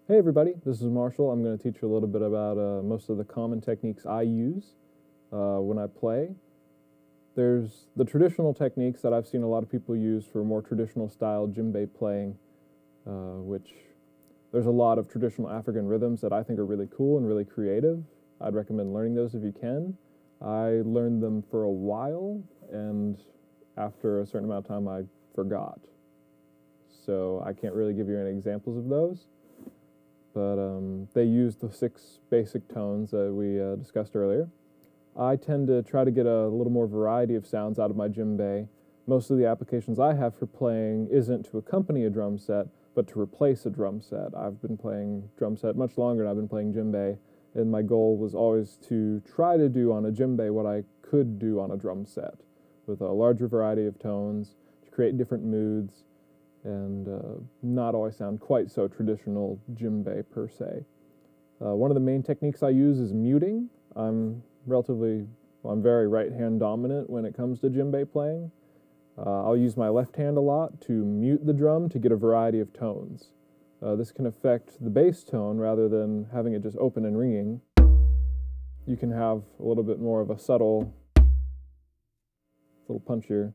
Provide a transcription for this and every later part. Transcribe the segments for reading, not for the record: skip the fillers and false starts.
Hey everybody, this is Marshall. I'm going to teach you a little bit about most of the common techniques I use when I play. There's the traditional techniques that I've seen a lot of people use for more traditional style djembe playing, which there's a lot of traditional African rhythms that I think are really cool and really creative. I'd recommend learning those if you can. I learned them for a while, and after a certain amount of time I forgot. So I can't really give you any examples of those. But they use the 6 basic tones that we discussed earlier. I tend to try to get a little more variety of sounds out of my djembe. Most of the applications I have for playing isn't to accompany a drum set, but to replace a drum set. I've been playing drum set much longer than I've been playing djembe, and my goal was always to try to do on a djembe what I could do on a drum set, with a larger variety of tones, to create different moods, and not always sound quite so traditional djembe per se. One of the main techniques I use is muting. I'm very right-hand dominant when it comes to djembe playing. I'll use my left hand a lot to mute the drum to get a variety of tones. This can affect the bass tone rather than having it just open and ringing. You can have a little bit more of a subtle, little punchier,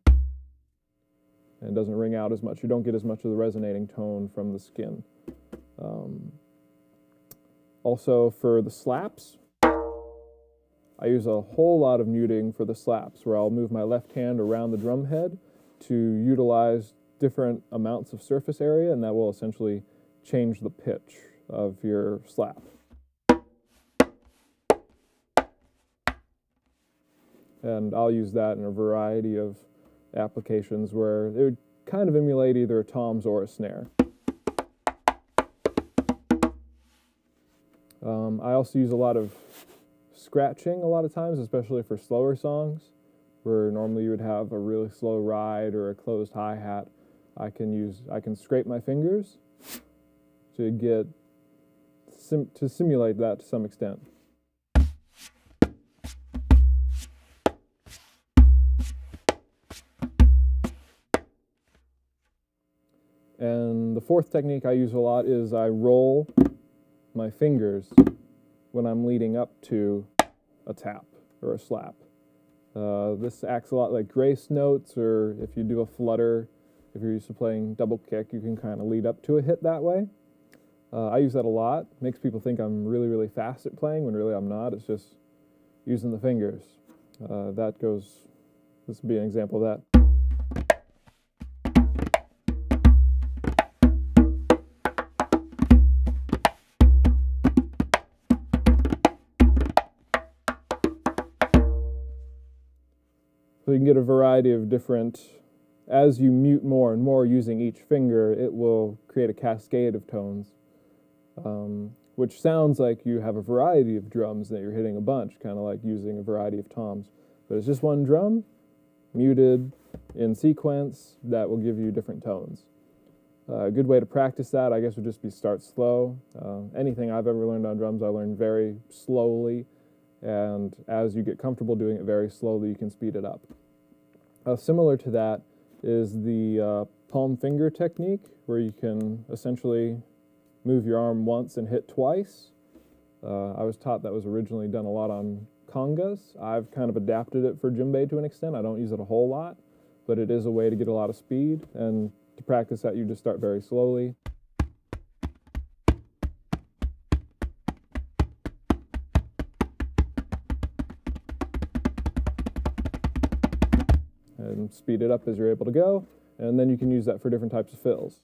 and it doesn't ring out as much. You don't get as much of the resonating tone from the skin. Also, for the slaps, I use a whole lot of muting for the slaps, where I'll move my left hand around the drum head to utilize different amounts of surface area, and that will essentially change the pitch of your slap. And I'll use that in a variety of applications where it would kind of emulate either a toms or a snare. I also use a lot of scratching a lot of times, especially for slower songs, where normally you would have a really slow ride or a closed hi-hat. I can scrape my fingers to simulate that to some extent. And the fourth technique I use a lot is I roll my fingers when I'm leading up to a tap or a slap. This acts a lot like grace notes, or if you do a flutter, if you're used to playing double kick, you can kind of lead up to a hit that way. I use that a lot. Makes people think I'm really, really fast at playing, when really I'm not. It's just using the fingers. This would be an example of that. So you can get a variety of different, as you mute more and more using each finger, it will create a cascade of tones, which sounds like you have a variety of drums that you're hitting a bunch, kind of like using a variety of toms. But it's just one drum, muted in sequence, that will give you different tones. A good way to practice that, I guess, would just be start slow. Anything I've ever learned on drums, I learned very slowly. And as you get comfortable doing it very slowly, you can speed it up. Similar to that is the palm finger technique, where you can essentially move your arm once and hit twice. I was taught that was originally done a lot on congas. I've kind of adapted it for djembe to an extent. I don't use it a whole lot, but it is a way to get a lot of speed. And to practice that, you just start very slowly. And speed it up as you're able to go, and then you can use that for different types of fills.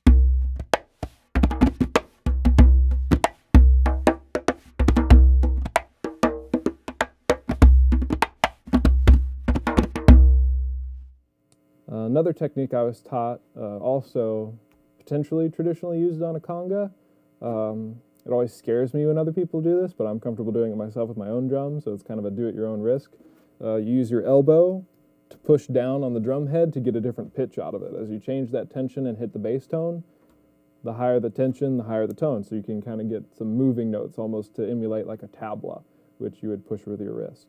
Another technique I was taught, also potentially traditionally used on a conga. It always scares me when other people do this, but I'm comfortable doing it myself with my own drums, so it's kind of a do-it-your-own risk. You use your elbow to push down on the drum head to get a different pitch out of it. As you change that tension and hit the bass tone, the higher the tension, the higher the tone. So you can kind of get some moving notes, almost to emulate like a tabla, which you would push with your wrist.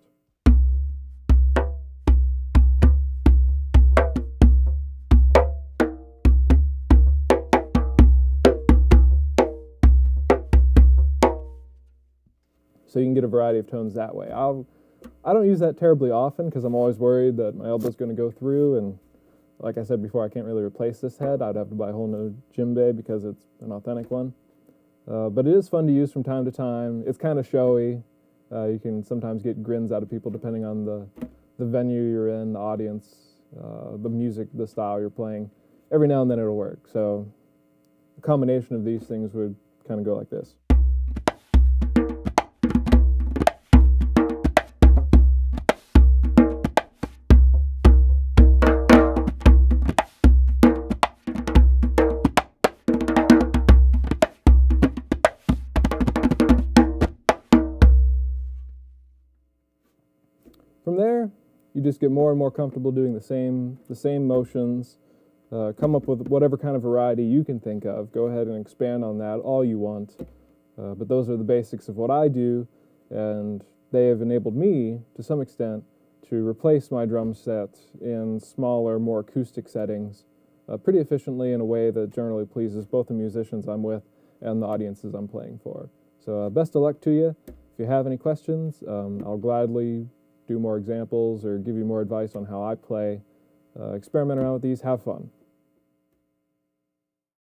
So you can get a variety of tones that way. I don't use that terribly often because I'm always worried that my elbow's going to go through, and like I said before, I can't really replace this head. I'd have to buy a whole new Djembe because it's an authentic one. But it is fun to use from time to time. It's kind of showy. You can sometimes get grins out of people depending on the venue you're in, the audience, the music, the style you're playing. Every now and then it'll work. So a combination of these things would kind of go like this. From there, you just get more and more comfortable doing the same motions. Come up with whatever kind of variety you can think of. Go ahead and expand on that all you want. But those are the basics of what I do, and they have enabled me, to some extent, to replace my drum set in smaller, more acoustic settings pretty efficiently in a way that generally pleases both the musicians I'm with and the audiences I'm playing for. So best of luck to you. If you have any questions, I'll gladly do more examples or give you more advice on how I play. Experiment around with these, have fun.